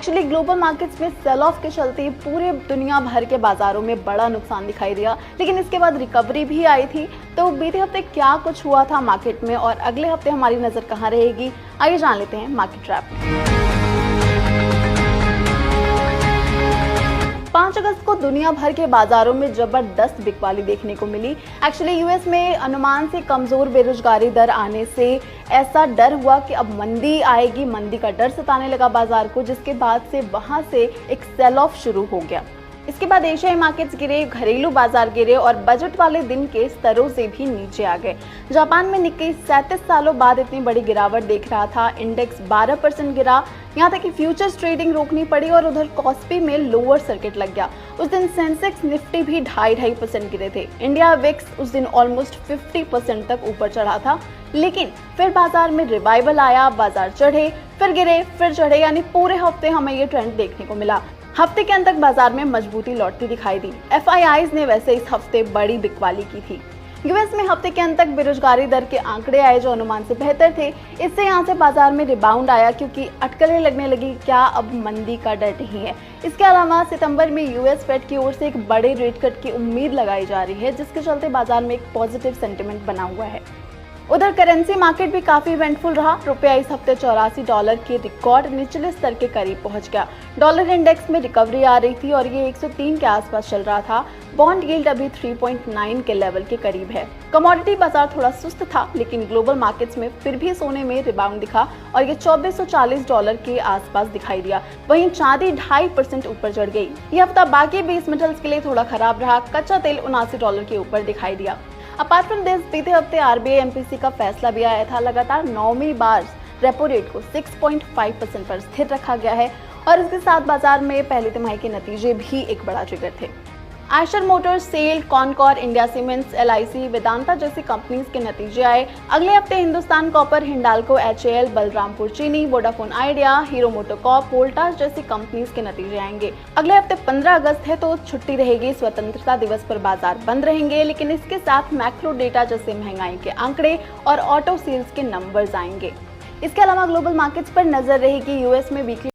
Actually global markets में cell of के चलते पूरे दुनिया भर के बाजारों में बड़ा नुकसान दिखाई दिया, लेकिन इसके बाद रिकवरी भी आई थी। तो बीते हफ्ते क्या कुछ हुआ था मार्केट में और अगले हफ्ते हमारी नजर कहाँ रहेगी, आइए जान लेते हैं मार्केट रैप। 5 अगस्त को दुनिया भर के बाजारों में जबरदस्त बिकवाली देखने को मिली। एक्चुअली यूएस में अनुमान से कमजोर बेरोजगारी दर आने से ऐसा डर हुआ कि अब मंदी आएगी, मंदी का डर सताने लगा बाजार को, जिसके बाद से वहां से एक सेल ऑफ शुरू हो गया। इसके बाद एशियाई मार्केट्स गिरे, घरेलू बाजार गिरे और बजट वाले दिन के स्तरों से भी नीचे आ गए। जापान में निक्केई 37 सालों बाद इतनी बड़ी गिरावट देख रहा था। इंडेक्स 12% गिरा, यहाँ तक कि फ्यूचर्स ट्रेडिंग रोकनी पड़ी और उधर कॉस्पी में लोअर सर्किट लग गया। उस दिन सेंसेक्स निफ्टी भी 2.5% गिरे थे। इंडिया विक्स उस दिन ऑलमोस्ट 50% तक ऊपर चढ़ा था, लेकिन फिर बाजार में रिवाइवल आया, बाजार चढ़े, फिर गिरे, फिर चढ़े, यानी पूरे हफ्ते हमें ये ट्रेंड देखने को मिला। हफ्ते के अंत तक बाजार में मजबूती लौटती दिखाई दी। एफआईआईज ने वैसे इस हफ्ते बड़ी बिकवाली की थी। यूएस में हफ्ते के अंत तक बेरोजगारी दर के आंकड़े आए जो अनुमान से बेहतर थे। इससे यहाँ से बाजार में रिबाउंड आया, क्योंकि अटकलें लगने लगी, क्या अब मंदी का डर नहीं है। इसके अलावा सितंबर में यूएस फेड की ओर से एक बड़े रेट कट की उम्मीद लगाई जा रही है, जिसके चलते बाजार में एक पॉजिटिव सेंटिमेंट बना हुआ है। उधर करेंसी मार्केट भी काफी इवेंटफुल रहा। रुपया इस हफ्ते $84 के रिकॉर्ड निचले स्तर के करीब पहुंच गया। डॉलर इंडेक्स में रिकवरी आ रही थी और ये 103 के आसपास चल रहा था। बॉन्ड यील्ड अभी 3.9 के लेवल के करीब है। कमोडिटी बाजार थोड़ा सुस्त था, लेकिन ग्लोबल मार्केट्स में फिर भी सोने में रिबाउंड दिखा और ये $2440 के आसपास दिखाई दिया। वहीं चांदी 2.5% ऊपर चढ़ गई। ये हफ्ता बाकी बेस मेटल्स के लिए थोड़ा खराब रहा। कच्चा तेल $79 के ऊपर दिखाई दिया। अपार्ट फ्रॉम दिस, बीते हफ्ते आरबीआई एमपीसी का फैसला भी आया था। लगातार 9वीं बार रेपो रेट को 6.5% पर स्थिर रखा गया है और इसके साथ बाजार में पहली तिमाही के नतीजे भी एक बड़ा ट्रिगर थे। Eicher Motors, SAIL, Concor, India Cements, LIC, Vedanta जैसी कंपनीज के नतीजे आए। अगले हफ्ते Hindustan Copper, Hindalco, HAL, Balrampur Chini, Vodafone Idea, Hero MotoCorp, Voltas जैसी कंपनीज के नतीजे आएंगे। अगले हफ्ते 15 अगस्त है तो छुट्टी रहेगी। स्वतंत्रता दिवस पर बाजार बंद रहेंगे, लेकिन इसके साथ मैक्रो डेटा जैसे महंगाई के आंकड़े और ऑटो सेल्स के नंबर्स आएंगे। इसके अलावा ग्लोबल मार्केट्स पर नजर रहेगी। यूएस में वीकली